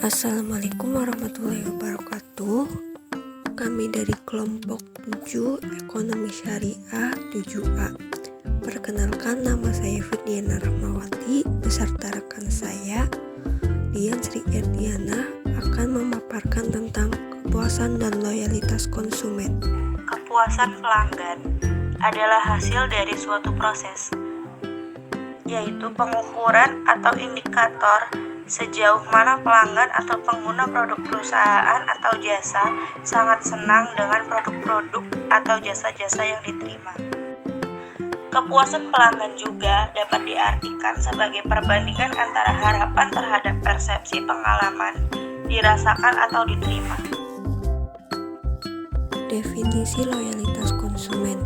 Assalamualaikum warahmatullahi wabarakatuh. Kami dari kelompok 7 Ekonomi Syariah 7A. Perkenalkan, nama saya Fidiana Rahmawati beserta rekan saya Dian Sri Erdiana akan memaparkan tentang kepuasan dan loyalitas konsumen. Kepuasan pelanggan adalah hasil dari suatu proses, yaitu pengukuran atau indikator sejauh mana pelanggan atau pengguna produk perusahaan atau jasa sangat senang dengan produk-produk atau jasa-jasa yang diterima. Kepuasan pelanggan juga dapat diartikan sebagai perbandingan antara harapan terhadap persepsi pengalaman dirasakan atau diterima. Definisi loyalitas konsumen.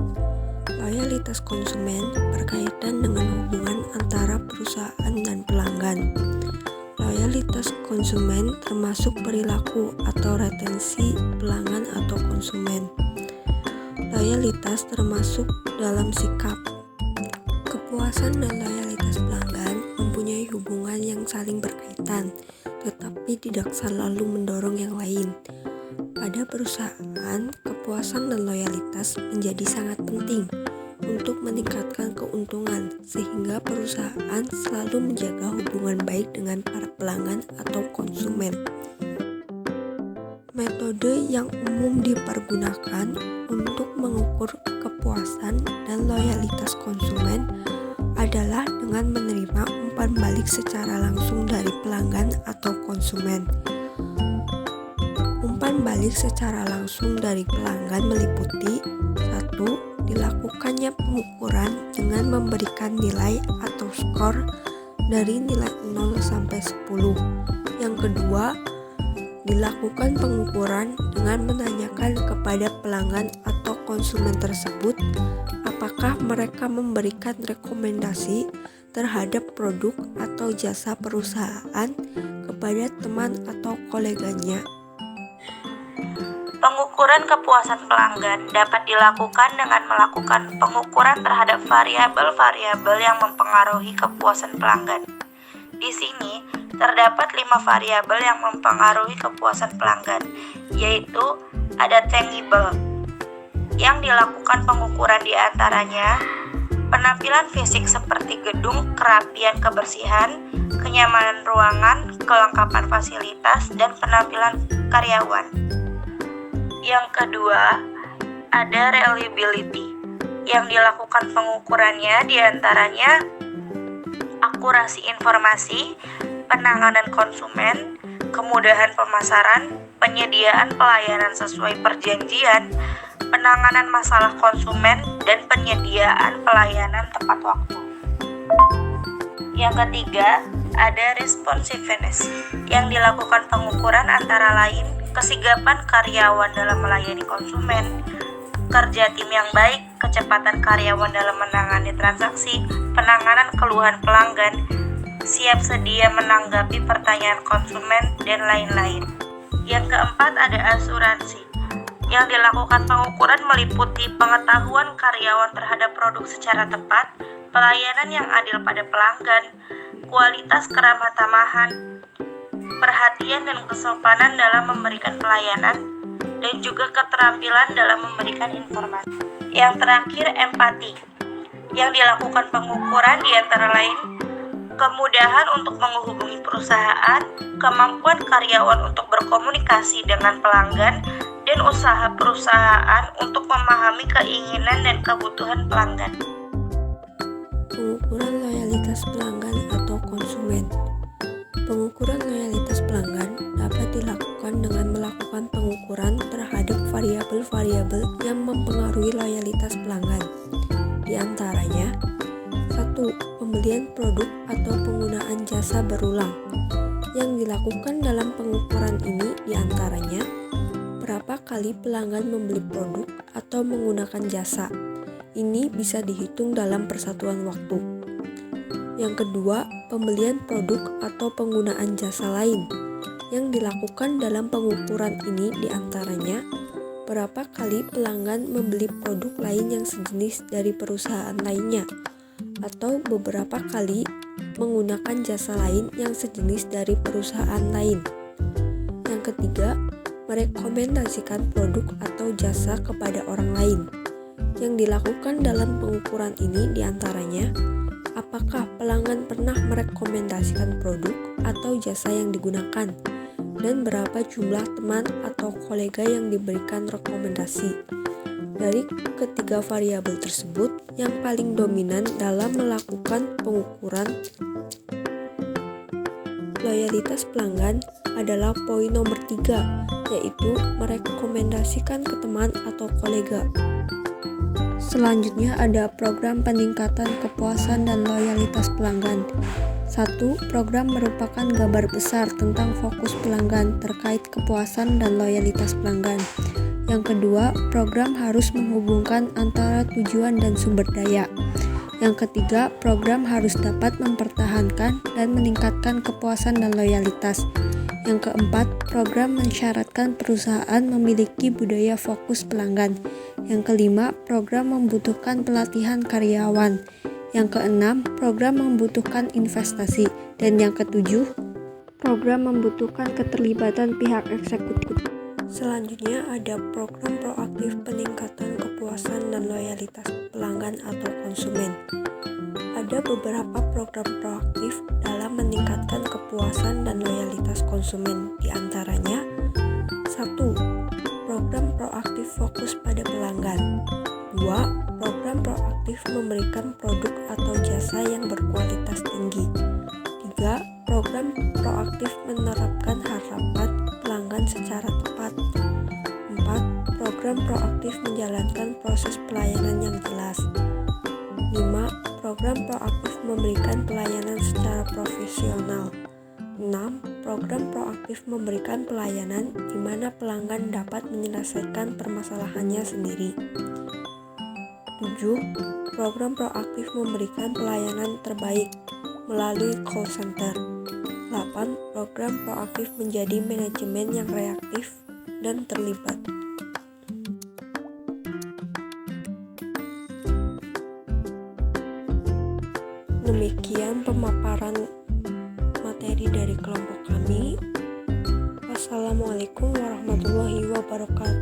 Loyalitas konsumen berkaitan dengan hubungan antara perusahaan dan pelanggan. Loyalitas konsumen termasuk perilaku atau retensi pelanggan atau konsumen. Loyalitas termasuk dalam sikap. Kepuasan dan loyalitas pelanggan mempunyai hubungan yang saling berkaitan, tetapi tidak selalu mendorong yang lain. Pada perusahaan, kepuasan dan loyalitas menjadi sangat penting untuk meningkatkan keuntungan, sehingga perusahaan selalu menjaga hubungan baik dengan para pelanggan atau konsumen. Metode yang umum dipergunakan untuk mengukur kepuasan dan loyalitas konsumen adalah dengan menerima umpan balik secara langsung dari pelanggan atau konsumen. Umpan balik secara langsung dari pelanggan meliputi 1. Dilakukannya pengukuran dengan memberikan nilai atau skor dari nilai 0 sampai 10. Yang kedua, dilakukan pengukuran dengan menanyakan kepada pelanggan atau konsumen tersebut apakah mereka memberikan rekomendasi terhadap produk atau jasa perusahaan kepada teman atau koleganya. Pengukuran kepuasan pelanggan dapat dilakukan dengan melakukan pengukuran terhadap variabel-variabel yang mempengaruhi kepuasan pelanggan. Di sini terdapat 5 variabel yang mempengaruhi kepuasan pelanggan, yaitu ada tangible, yang dilakukan pengukuran di antaranya penampilan fisik seperti gedung, kerapian kebersihan, kenyamanan ruangan, kelengkapan fasilitas, dan penampilan karyawan. Yang kedua, ada reliability, yang dilakukan pengukurannya diantaranya akurasi informasi, penanganan konsumen, kemudahan pemasaran, penyediaan pelayanan sesuai perjanjian, penanganan masalah konsumen, dan penyediaan pelayanan tepat waktu. Yang ketiga, ada responsiveness, yang dilakukan pengukuran antara lain kesigapan karyawan dalam melayani konsumen, kerja tim yang baik, kecepatan karyawan dalam menangani transaksi, penanganan keluhan pelanggan, siap sedia menanggapi pertanyaan konsumen, dan lain-lain. Yang keempat, ada asuransi, yang dilakukan pengukuran meliputi pengetahuan karyawan terhadap produk secara tepat, pelayanan yang adil pada pelanggan, kualitas keramah tamahan, perhatian dan kesopanan dalam memberikan pelayanan, dan juga keterampilan dalam memberikan informasi. Yang terakhir, empati, yang dilakukan pengukuran di antara lain kemudahan untuk menghubungi perusahaan, kemampuan karyawan untuk berkomunikasi dengan pelanggan, dan usaha perusahaan untuk memahami keinginan dan kebutuhan pelanggan. Pengukuran loyalitas pelanggan atau konsumen. Pengukuran loyalitas pelanggan dapat dilakukan dengan melakukan pengukuran terhadap variabel-variabel yang mempengaruhi loyalitas pelanggan. Di antaranya, 1. Pembelian produk atau penggunaan jasa berulang. Yang dilakukan dalam pengukuran ini di antaranya, berapa kali pelanggan membeli produk atau menggunakan jasa. Ini bisa dihitung dalam persatuan waktu. Yang kedua, pembelian produk atau penggunaan jasa lain. Yang dilakukan dalam pengukuran ini diantaranya, berapa kali pelanggan membeli produk lain yang sejenis dari perusahaan lainnya, atau beberapa kali menggunakan jasa lain yang sejenis dari perusahaan lain. Yang ketiga, merekomendasikan produk atau jasa kepada orang lain. Yang dilakukan dalam pengukuran ini diantaranya, apakah pelanggan pernah merekomendasikan produk atau jasa yang digunakan, dan berapa jumlah teman atau kolega yang diberikan rekomendasi. Dari ketiga variabel tersebut, yang paling dominan dalam melakukan pengukuran loyalitas pelanggan adalah poin nomor 3, yaitu merekomendasikan ke teman atau kolega. Selanjutnya ada program peningkatan kepuasan dan loyalitas pelanggan. 1. Program merupakan gambar besar tentang fokus pelanggan terkait kepuasan dan loyalitas pelanggan. Yang kedua, program harus menghubungkan antara tujuan dan sumber daya. Yang ketiga, program harus dapat mempertahankan dan meningkatkan kepuasan dan loyalitas. Yang keempat, program mensyaratkan perusahaan memiliki budaya fokus pelanggan. Yang kelima, program membutuhkan pelatihan karyawan. Yang keenam, program membutuhkan investasi. Dan yang ketujuh, program membutuhkan keterlibatan pihak eksekutif. Selanjutnya ada program proaktif peningkatan kepuasan dan loyalitas pelanggan atau konsumen. Ada beberapa program proaktif dalam meningkatkan kepuasan dan loyalitas konsumen, di antaranya 1. Program proaktif fokus pada pelanggan. 2. Program proaktif memberikan produk atau jasa yang berkualitas tinggi. 3. Program proaktif menerapkan harapan pelanggan secara tepat. 4. Program proaktif menjalankan proses pelayanan yang jelas. 5. Program proaktif memberikan pelayanan secara profesional. 6. Program proaktif memberikan pelayanan di mana pelanggan dapat menyelesaikan permasalahannya sendiri. 7. Program proaktif memberikan pelayanan terbaik melalui call center. 8. Program proaktif menjadi manajemen yang reaktif dan terlibat. Demikian pemaparan materi dari kelompok kami. Wassalamualaikum warahmatullahi wabarakatuh.